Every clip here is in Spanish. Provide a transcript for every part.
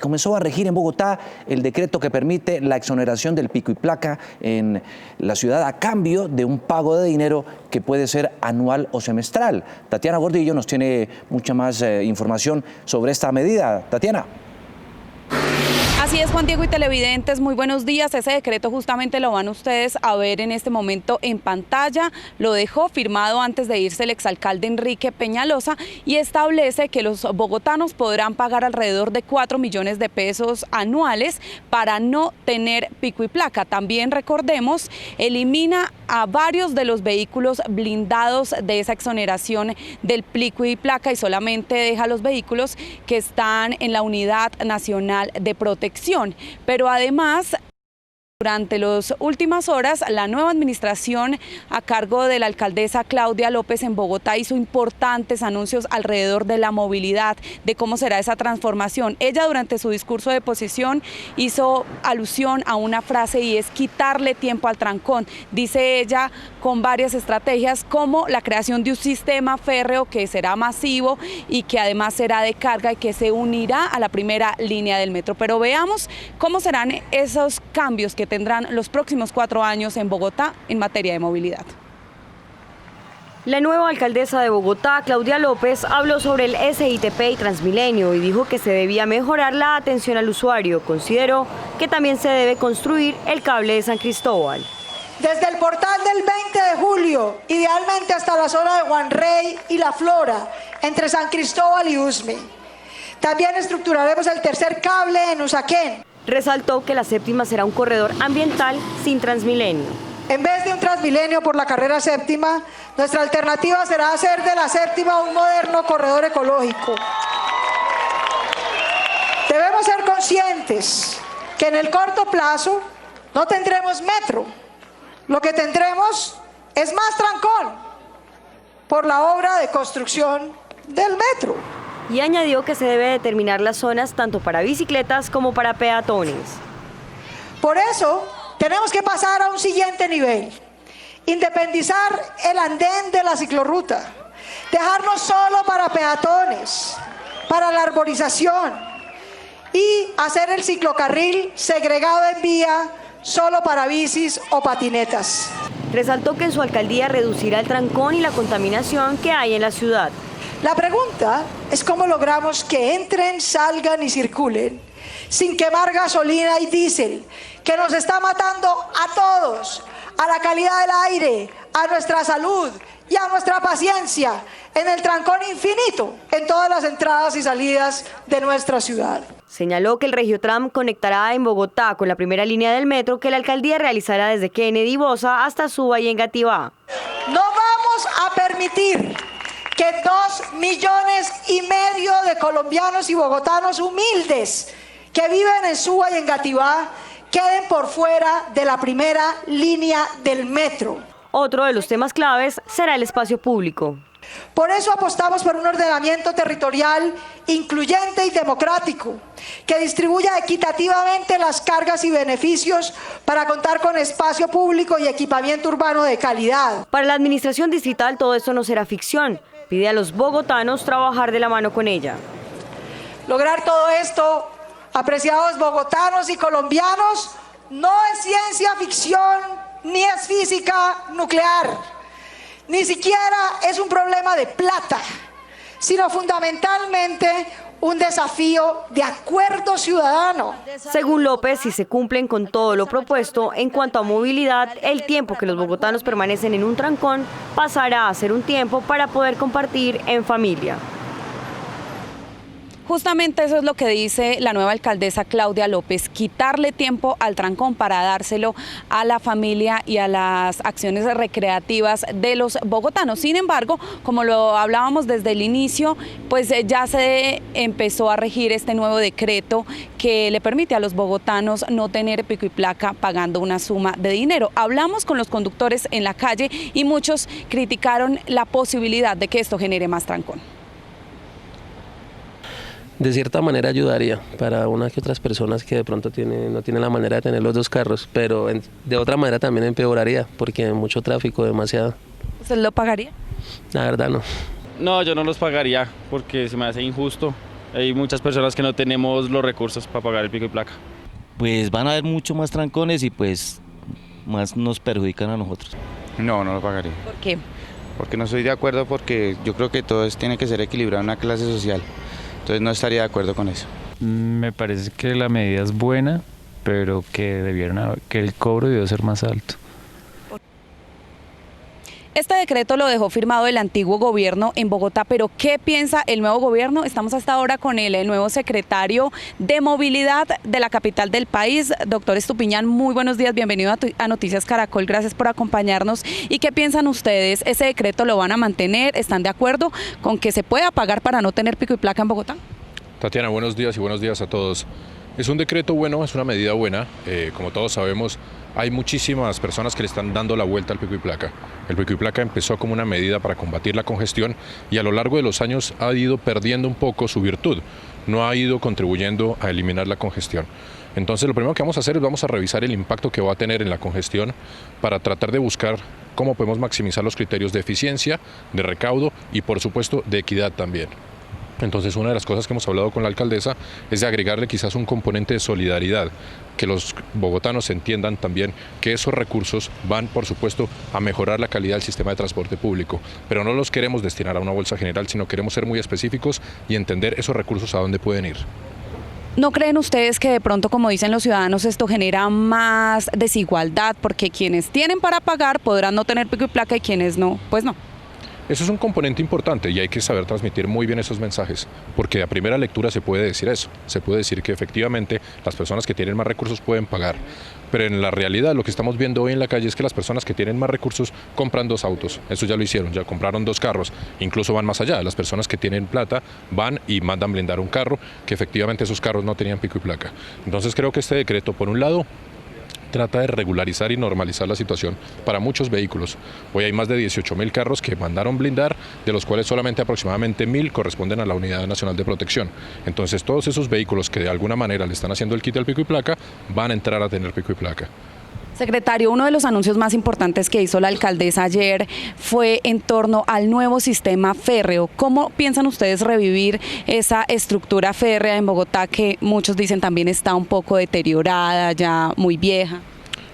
comenzó a regir en Bogotá el decreto que permite la exoneración del pico y placa en la ciudad a cambio de un pago de dinero que puede ser anual o semestral. Tatiana Gordillo nos tiene mucha más información sobre esta medida. Tatiana. Así es, Juan Diego y televidentes, muy buenos días. Ese decreto justamente lo van ustedes a ver en este momento en pantalla. Lo dejó firmado antes de irse el exalcalde Enrique Peñalosa y establece que los bogotanos podrán pagar alrededor de 4 millones de pesos anuales para no tener pico y placa. También recordemos, elimina a varios de los vehículos blindados de esa exoneración del pico y placa y solamente deja los vehículos que están en la Unidad Nacional de Protección. Pero además, durante las últimas horas, la nueva administración a cargo de la alcaldesa Claudia López en Bogotá hizo importantes anuncios alrededor de la movilidad, de cómo será esa transformación. Ella durante su discurso de posición hizo alusión a una frase y es quitarle tiempo al trancón. Dice ella con varias estrategias como la creación de un sistema férreo que será masivo y que además será de carga y que se unirá a la primera línea del metro. Pero veamos cómo serán esos cambios que tendrán los próximos 4 años en Bogotá en materia de movilidad. La nueva alcaldesa de Bogotá, Claudia López, habló sobre el SITP y Transmilenio y dijo que se debía mejorar la atención al usuario. Consideró que también se debe construir el cable de San Cristóbal. Desde el portal del 20 de julio, idealmente hasta la zona de Juan Rey y La Flora, entre San Cristóbal y Usme. También estructuraremos el tercer cable en Usaquén. Resaltó que la séptima será un corredor ambiental sin Transmilenio. En vez de un Transmilenio por la carrera séptima, nuestra alternativa será hacer de la séptima un moderno corredor ecológico. Debemos ser conscientes que en el corto plazo no tendremos metro. Lo que tendremos es más trancón por la obra de construcción del metro. Y añadió que se debe determinar las zonas tanto para bicicletas como para peatones. Por eso tenemos que pasar a un siguiente nivel, independizar el andén de la ciclorruta, dejarlo solo para peatones, para la arborización y hacer el ciclocarril segregado en vía solo para bicis o patinetas. Resaltó que en su alcaldía reducirá el trancón y la contaminación que hay en la ciudad. La pregunta es cómo logramos que entren, salgan y circulen sin quemar gasolina y diésel, que nos está matando a todos, a la calidad del aire, a nuestra salud y a nuestra paciencia en el trancón infinito en todas las entradas y salidas de nuestra ciudad. Señaló que el Regiotram conectará en Bogotá con la primera línea del metro que la alcaldía realizará desde Kennedy Bosa hasta Suba y Engativá. No vamos a permitir que 2,5 millones de colombianos y bogotanos humildes que viven en Suba y Engativá queden por fuera de la primera línea del metro. Otro de los temas claves será el espacio público. Por eso apostamos por un ordenamiento territorial incluyente y democrático, que distribuya equitativamente las cargas y beneficios para contar con espacio público y equipamiento urbano de calidad. Para la administración distrital todo esto no será ficción. Pide a los bogotanos trabajar de la mano con ella. Lograr todo esto, apreciados bogotanos y colombianos, no es ciencia ficción ni es física nuclear. Ni siquiera es un problema de plata, sino fundamentalmente un desafío de acuerdo ciudadano. Según López, si se cumplen con todo lo propuesto en cuanto a movilidad, el tiempo que los bogotanos permanecen en un trancón pasará a ser un tiempo para poder compartir en familia. Justamente eso es lo que dice la nueva alcaldesa Claudia López, quitarle tiempo al trancón para dárselo a la familia y a las acciones recreativas de los bogotanos. Sin embargo, como lo hablábamos desde el inicio, pues ya se empezó a regir este nuevo decreto que le permite a los bogotanos no tener pico y placa pagando una suma de dinero. Hablamos con los conductores en la calle y muchos criticaron la posibilidad de que esto genere más trancón. De cierta manera ayudaría para unas que otras personas que de pronto no tienen la manera de tener los dos carros, pero de otra manera también empeoraría porque hay mucho tráfico, demasiado. ¿Usted lo pagaría? La verdad no. No, yo no los pagaría porque se me hace injusto Hay muchas personas que no tenemos los recursos para pagar el pico y placa. Pues van a haber mucho más trancones y pues más nos perjudican a nosotros. No, no lo pagaría. ¿Por qué? Porque no estoy de acuerdo, porque yo creo que todo tiene que ser equilibrado en una clase social. Entonces no estaría de acuerdo con eso. Me parece que la medida es buena, pero que el cobro debió ser más alto. Este decreto lo dejó firmado el antiguo gobierno en Bogotá, pero ¿qué piensa el nuevo gobierno? Estamos hasta ahora con el nuevo secretario de Movilidad de la capital del país, doctor Estupiñán. Muy buenos días, bienvenido a Noticias Caracol, gracias por acompañarnos. ¿Y qué piensan ustedes? ¿Ese decreto lo van a mantener? ¿Están de acuerdo con que se pueda pagar para no tener pico y placa en Bogotá? Tatiana, buenos días y buenos días a todos. Es un decreto bueno, es una medida buena. Como todos sabemos, hay muchísimas personas que le están dando la vuelta al pico y placa. El pico y placa empezó como una medida para combatir la congestión y a lo largo de los años ha ido perdiendo un poco su virtud. No ha ido contribuyendo a eliminar la congestión. Entonces lo primero que vamos a hacer es vamos a revisar el impacto que va a tener en la congestión para tratar de buscar cómo podemos maximizar los criterios de eficiencia, de recaudo y por supuesto de equidad también. Entonces una de las cosas que hemos hablado con la alcaldesa es de agregarle quizás un componente de solidaridad, que los bogotanos entiendan también que esos recursos van por supuesto a mejorar la calidad del sistema de transporte público, pero no los queremos destinar a una bolsa general, sino queremos ser muy específicos y entender esos recursos a dónde pueden ir. ¿No creen ustedes que de pronto, como dicen los ciudadanos, esto genera más desigualdad? Porque quienes tienen para pagar podrán no tener pico y placa y quienes no, pues no. Eso es un componente importante y hay que saber transmitir muy bien esos mensajes, porque a primera lectura se puede decir eso, se puede decir que efectivamente las personas que tienen más recursos pueden pagar, pero en la realidad lo que estamos viendo hoy en la calle es que las personas que tienen más recursos compran 2 autos, eso ya lo hicieron, ya compraron 2 carros, incluso van más allá, las personas que tienen plata van y mandan blindar un carro, que efectivamente esos carros no tenían pico y placa. Entonces creo que este decreto, por un lado, trata de regularizar y normalizar la situación para muchos vehículos. Hoy hay más de 18.000 carros que mandaron blindar, de los cuales solamente aproximadamente 1.000 corresponden a la Unidad Nacional de Protección. Entonces todos esos vehículos que de alguna manera le están haciendo el quite al pico y placa, van a entrar a tener pico y placa. Secretario, uno de los anuncios más importantes que hizo la alcaldesa ayer fue en torno al nuevo sistema férreo. ¿Cómo piensan ustedes revivir esa estructura férrea en Bogotá que muchos dicen también está un poco deteriorada, ya muy vieja?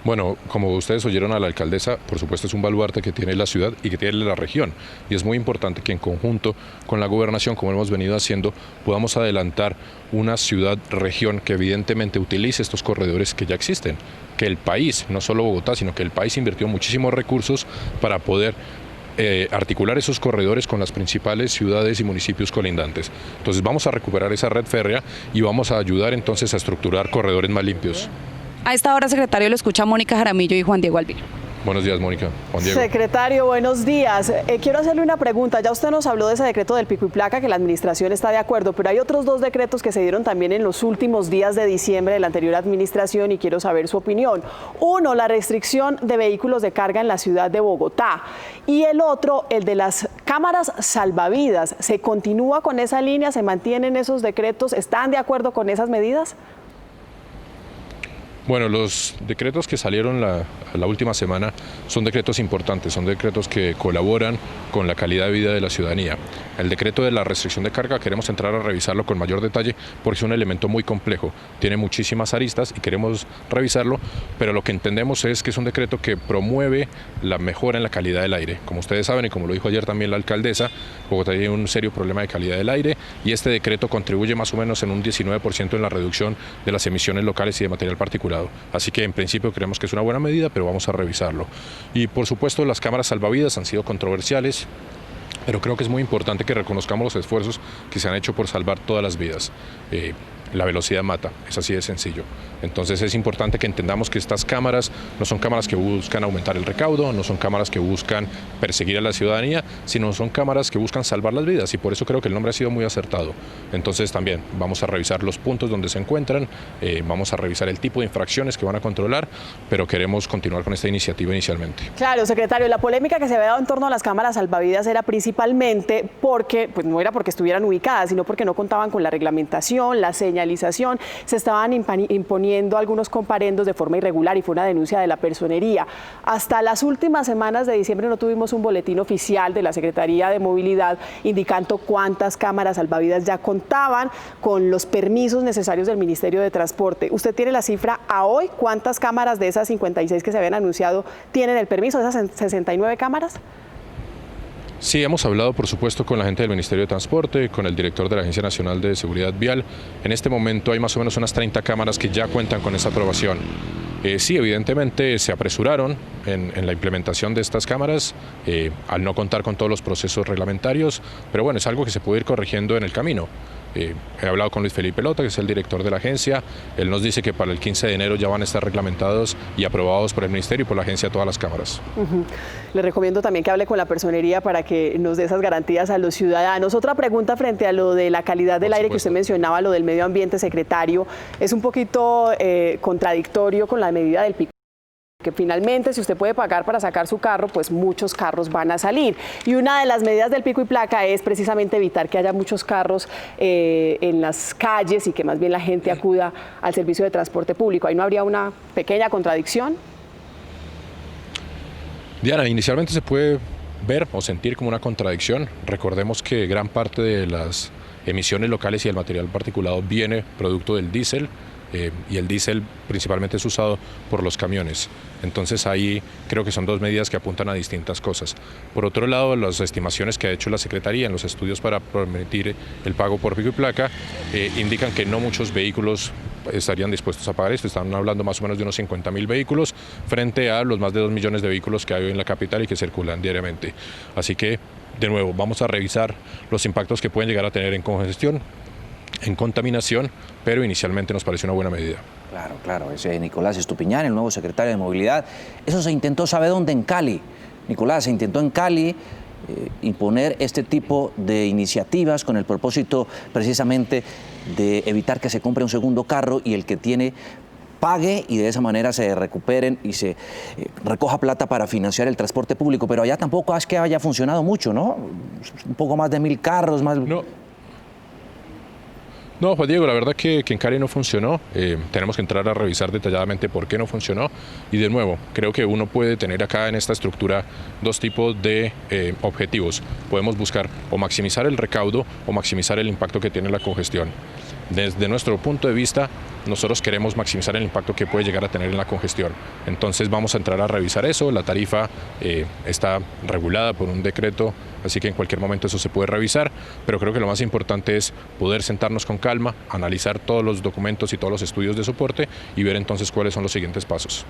Bueno, como ustedes oyeron a la alcaldesa, por supuesto es un baluarte que tiene la ciudad y que tiene la región. Y es muy importante que en conjunto con la gobernación, como hemos venido haciendo, podamos adelantar una ciudad-región que evidentemente utilice estos corredores que ya existen. Que el país, no solo Bogotá, sino que el país invirtió muchísimos recursos para poder articular esos corredores con las principales ciudades y municipios colindantes. Entonces vamos a recuperar esa red férrea y vamos a ayudar entonces a estructurar corredores más limpios. A esta hora, secretario, lo escucha Mónica Jaramillo y Juan Diego Alvira. Buenos días, Mónica. Juan Diego. Secretario, buenos días. Quiero hacerle una pregunta. Ya usted nos habló de ese decreto del pico y placa, que la administración está de acuerdo, pero hay otros 2 decretos que se dieron también en los últimos días de diciembre de la anterior administración y quiero saber su opinión. Uno, la restricción de vehículos de carga en la ciudad de Bogotá. Y el otro, el de las cámaras salvavidas. ¿Se continúa con esa línea? ¿Se mantienen esos decretos? ¿Están de acuerdo con esas medidas? Bueno, los decretos que salieron la última semana son decretos importantes, son decretos que colaboran con la calidad de vida de la ciudadanía. El decreto de la restricción de carga queremos entrar a revisarlo con mayor detalle porque es un elemento muy complejo, tiene muchísimas aristas y queremos revisarlo, pero lo que entendemos es que es un decreto que promueve la mejora en la calidad del aire. Como ustedes saben y como lo dijo ayer también la alcaldesa, Bogotá tiene un serio problema de calidad del aire y este decreto contribuye más o menos en un 19% en la reducción de las emisiones locales y de material particulado. Así que en principio creemos que es una buena medida, pero vamos a revisarlo. Y por supuesto las cámaras salvavidas han sido controversiales, pero creo que es muy importante que reconozcamos los esfuerzos que se han hecho por salvar todas las vidas. La velocidad mata, es así de sencillo. Entonces es importante que entendamos que estas cámaras no son cámaras que buscan aumentar el recaudo, no son cámaras que buscan perseguir a la ciudadanía, sino son cámaras que buscan salvar las vidas y por eso creo que el nombre ha sido muy acertado. Entonces también vamos a revisar los puntos donde se encuentran, vamos a revisar el tipo de infracciones que van a controlar, pero queremos continuar con esta iniciativa inicialmente. Claro, secretario, la polémica que se había dado en torno a las cámaras salvavidas era principalmente porque, pues no era porque estuvieran ubicadas, sino porque no contaban con la reglamentación, la señalización señalización, se estaban imponiendo algunos comparendos de forma irregular y fue una denuncia de la personería. Hasta las últimas semanas de diciembre no tuvimos un boletín oficial de la Secretaría de Movilidad indicando cuántas cámaras salvavidas ya contaban con los permisos necesarios del Ministerio de Transporte. ¿Usted tiene la cifra a hoy? ¿Cuántas cámaras de esas 56 que se habían anunciado tienen el permiso, de esas 69 cámaras? Sí, hemos hablado, por supuesto, con la gente del Ministerio de Transporte, con el director de la Agencia Nacional de Seguridad Vial. En este momento hay más o menos unas 30 cámaras que ya cuentan con esa aprobación. Sí, evidentemente se apresuraron en la implementación de estas cámaras al no contar con todos los procesos reglamentarios, pero bueno, es algo que se puede ir corrigiendo en el camino. He hablado con Luis Felipe Lota, que es el director de la agencia. Él nos dice que para el 15 de enero ya van a estar reglamentados y aprobados por el Ministerio y por la agencia todas las cámaras. Le recomiendo también que hable con la personería para que nos dé esas garantías a los ciudadanos. Otra pregunta frente a lo de la calidad del aire que usted mencionaba, lo del medio ambiente, secretario, es un poquito contradictorio con la medida del pico. Que finalmente si usted puede pagar para sacar su carro, pues muchos carros van a salir. Y una de las medidas del pico y placa es precisamente evitar que haya muchos carros en las calles y que más bien la gente acuda al servicio de transporte público. ¿Ahí no habría una pequeña contradicción? Diana, inicialmente se puede ver o sentir como una contradicción. Recordemos que gran parte de las emisiones locales y el material particulado viene producto del diésel. Y el diésel principalmente es usado por los camiones. Entonces ahí creo que son dos medidas que apuntan a distintas cosas. Por otro lado, las estimaciones que ha hecho la Secretaría en los estudios para permitir el pago por pico y placa indican que no muchos vehículos estarían dispuestos a pagar esto. Están hablando más o menos de unos 50.000 vehículos frente a los más de 2 millones de vehículos que hay hoy en la capital y que circulan diariamente. Así que, de nuevo, vamos a revisar los impactos que pueden llegar a tener en congestión, en contaminación, pero inicialmente nos pareció una buena medida. Claro, ese Nicolás Estupiñán, el nuevo secretario de Movilidad. Eso se intentó, ¿sabe dónde? En Cali. Nicolás, se intentó en Cali imponer este tipo de iniciativas con el propósito precisamente de evitar que se compre un segundo carro y el que tiene pague y de esa manera se recuperen y se recoja plata para financiar el transporte público. Pero allá tampoco es que haya funcionado mucho, ¿no? Un poco más de 1.000 carros, más... No, Juan Diego, la verdad que en Cali no funcionó. Tenemos que entrar a revisar detalladamente por qué no funcionó. Y de nuevo, creo que uno puede tener acá en esta estructura dos tipos de objetivos. Podemos buscar o maximizar el recaudo o maximizar el impacto que tiene la congestión. Desde nuestro punto de vista, nosotros queremos maximizar el impacto que puede llegar a tener en la congestión. Entonces vamos a entrar a revisar eso. La tarifa está regulada por un decreto, así que en cualquier momento eso se puede revisar. Pero creo que lo más importante es poder sentarnos con calma, analizar todos los documentos y todos los estudios de soporte y ver entonces cuáles son los siguientes pasos.